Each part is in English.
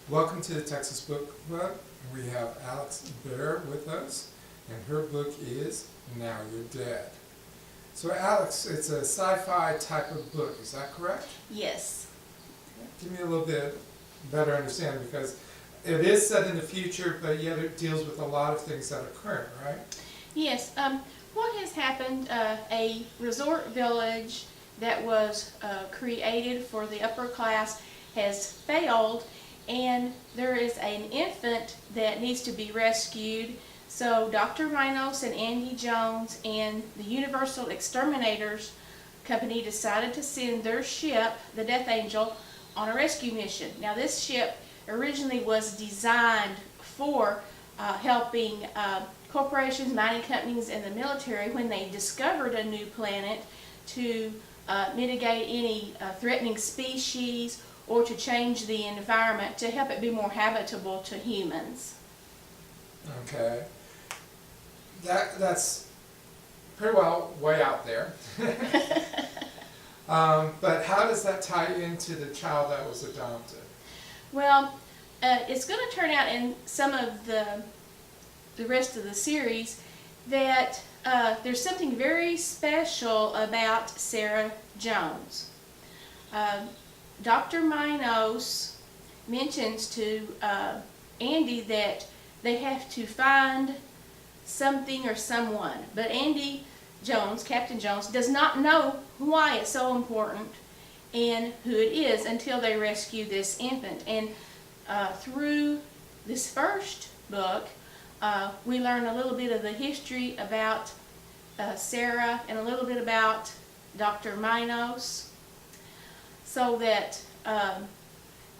Welcome to the Texas Book Club. We have Alex Bear with us, and her book is Now You're Dead. So Alex, it's a sci-fi type of book, is that correct? Yes. Give me a little bit better understanding, because it is set in the future, but yet it deals with a lot of things that are current, right? Yes. What has happened, a resort village that was created for the upper class has failed, and there is an infant that needs to be rescued. So Dr. Minos and Andy Jones and the Universal Exterminators Company decided to send their ship, the Death Angel, on a rescue mission. Now this ship originally was designed for helping corporations, mining companies, and the military when they discovered a new planet to mitigate any threatening species or to change the environment to help it be more habitable to humans. Okay. That's pretty well way out there. But how does that tie into the child that was adopted? Well, it's going to turn out in some of the rest of the series that there's something very special about Sarah Jones. Dr. Minos mentions to Andy that they have to find something or someone, but Andy Jones, Captain Jones, does not know why it's so important and who it is until they rescue this infant. And through this first book, we learn a little bit of the history about Sarah and a little bit about Dr. Minos, so that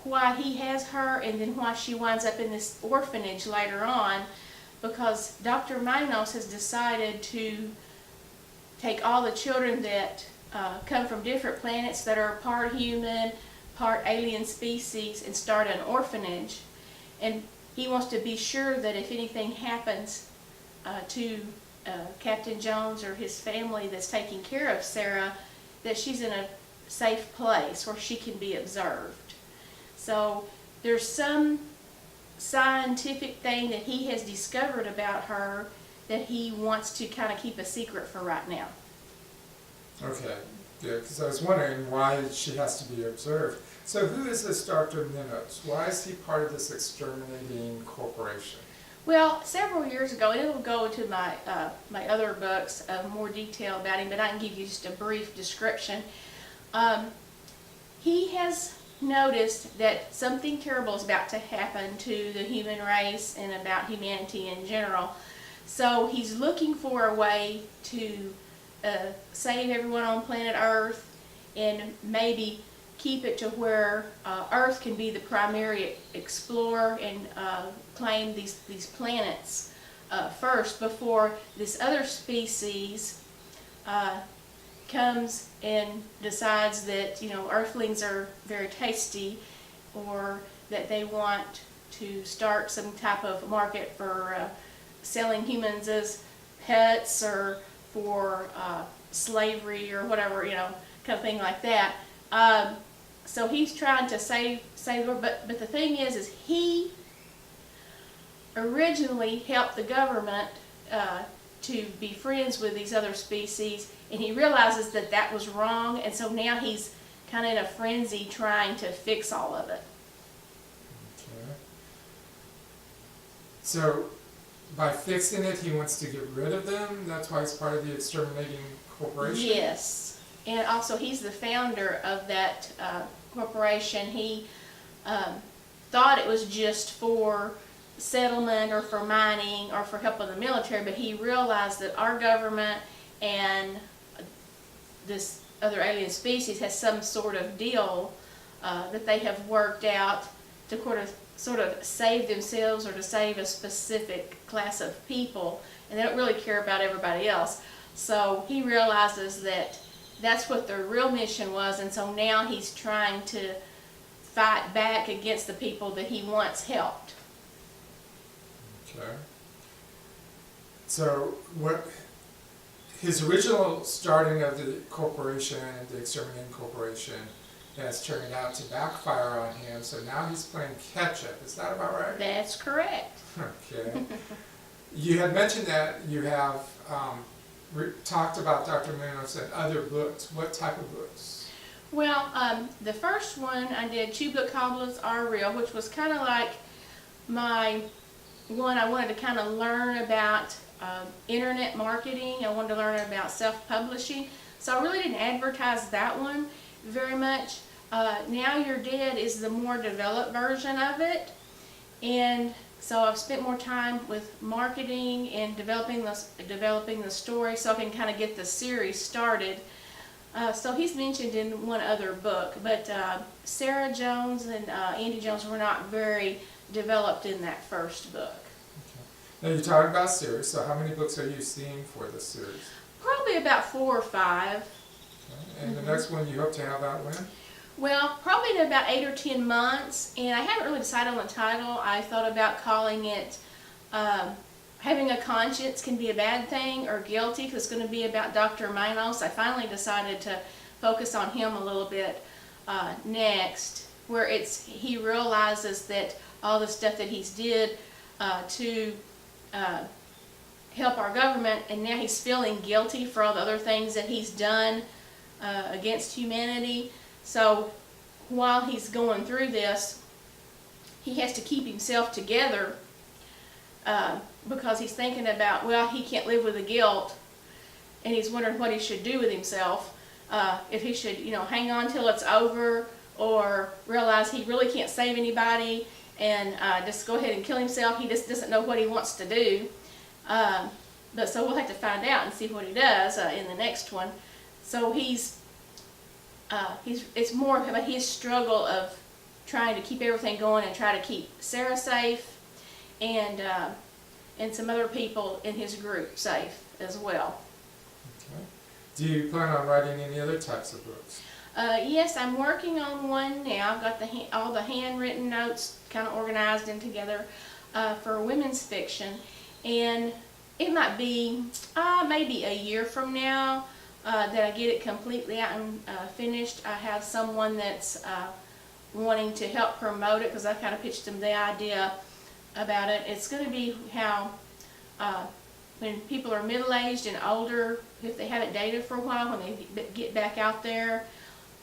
why he has her and then why she winds up in this orphanage later on, because Dr. Minos has decided to take all the children that come from different planets that are part human, part alien species, and start an orphanage. And he wants to be sure that if anything happens to Captain Jones or his family that's taking care of Sarah, that she's in a safe place where she can be observed. So there's some scientific thing that he has discovered about her that he wants to kind of keep a secret for right now. Okay, good, because I was wondering why she has to be observed. So who is this Dr. Meadows? Why is he part of this exterminating corporation? Well, several years ago, and it'll go into my my other books more detail about him, but I can give you just a brief description. He has noticed that something terrible is about to happen to the human race and about humanity in general. So he's looking for a way to save everyone on planet Earth and maybe keep it to where Earth can be the primary explorer and claim these planets first before this other species comes and decides that, you know, Earthlings are very tasty, or that they want to start some type of market for selling humans as pets or for slavery or whatever, you know, kind of thing like that. So he's trying to save her, but the thing is he originally helped the government to be friends with these other species, and he realizes that that was wrong, and so now he's kind of in a frenzy trying to fix all of it. Okay. So by fixing it, he wants to get rid of them? That's why he's part of the exterminating corporation? Yes, and also he's the founder of that corporation. He thought it was just for settlement or for mining or for help of the military, but he realized that our government and this other alien species has some sort of deal that they have worked out to sort of save themselves or to save a specific class of people, and they don't really care about everybody else. So he realizes that that's what their real mission was, and so now he's trying to fight back against the people that he once helped. Okay. So what his original starting of the corporation, the exterminating corporation, that's turning out to backfire on him, so now he's playing catch-up. Is that about right? That's correct. Okay. You had mentioned that you have talked about Dr. Meadows and other books. What type of books? Well, the first one I did, Two Book Cobblers Are Real, which was kind of like my one. I wanted to kind of learn about internet marketing. I wanted to learn about self-publishing. So I really didn't advertise that one very much. Now You're Dead is the more developed version of it. And so I've spent more time with marketing and developing the story so I can kind of get the series started. So he's mentioned in one other book, but Sarah Jones and Andy Jones were not very developed in that first book. Okay. Now you're talking about series, so how many books are you seeing for this series? Probably about 4 or 5. Okay. And the next one you hope to have out when? Well, probably in about 8 or 10 months, and I haven't really decided on the title. I thought about calling it Having a Conscience Can Be a Bad Thing, or Guilty, because it's going to be about Dr. Meadows. I finally decided to focus on him a little bit next, where he realizes that all the stuff that he's did to help our government, and now he's feeling guilty for all the other things that he's done against humanity. So while he's going through this, he has to keep himself together because he's thinking about, well, he can't live with the guilt, and he's wondering what he should do with himself. If he should, hang on till it's over, or realize he really can't save anybody and just go ahead and kill himself. He just doesn't know what he wants to do. But so we'll have to find out and see what he does in the next one. So it's more about his struggle of trying to keep everything going and try to keep Sarah safe and some other people in his group safe as well. Okay. Do you plan on writing any other types of books? Yes, I'm working on one now. I've got all the handwritten notes kind of organized and together for women's fiction, and it might be maybe a year from now that I get it completely out and finished. I have someone that's wanting to help promote it because I kind of pitched them the idea about it. It's going to be how when people are middle-aged and older, if they haven't dated for a while, when they get back out there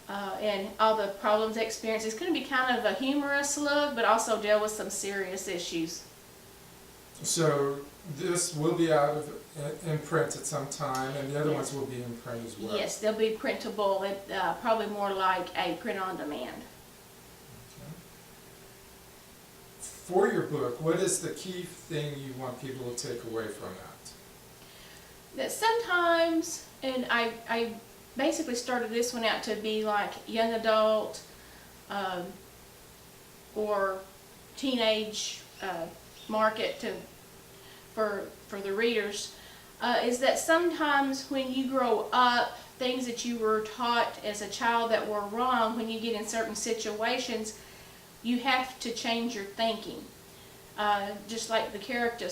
and all the problems they experience, it's going to be kind of a humorous look, but also deal with some serious issues. So this will be out in print at some time, and the other ones will be in print as well. Yes, they'll be printable, probably more like a print-on-demand. Okay. For your book, what is the key thing you want people to take away from that? That sometimes, and I basically started this one out to be like young adult or teenage market for the readers, is that sometimes when you grow up, things that you were taught as a child that were wrong, when you get in certain situations, you have to change your thinking. Just like the character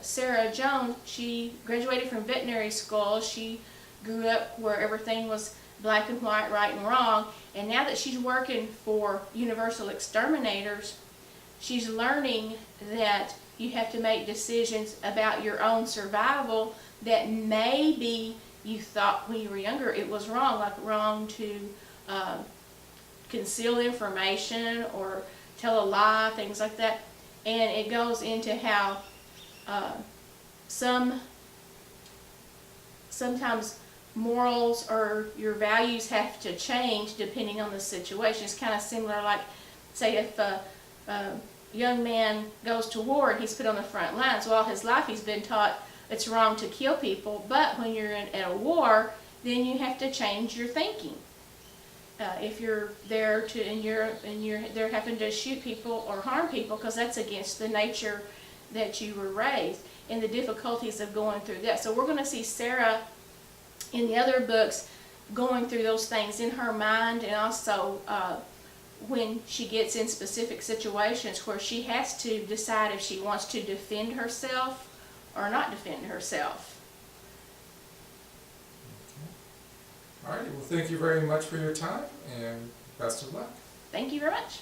Sarah Jones, she graduated from veterinary school. She grew up where everything was black and white, right and wrong, and now that she's working for Universal Exterminators, she's learning that you have to make decisions about your own survival that maybe you thought when you were younger it was wrong, like wrong to conceal information or tell a lie, things like that. And it goes into how sometimes morals or your values have to change depending on the situation. It's kind of similar, like, say if a young man goes to war and he's put on the front lines. Well, all his life he's been taught it's wrong to kill people, but when you're at a war, then you have to change your thinking. If you're there and you're there having to shoot people or harm people, because that's against the nature that you were raised, and the difficulties of going through that. So we're going to see Sarah in the other books going through those things in her mind, and also when she gets in specific situations where she has to decide if she wants to defend herself or not defend herself. All right, well, thank you very much for your time, and Best of luck. Thank you very much.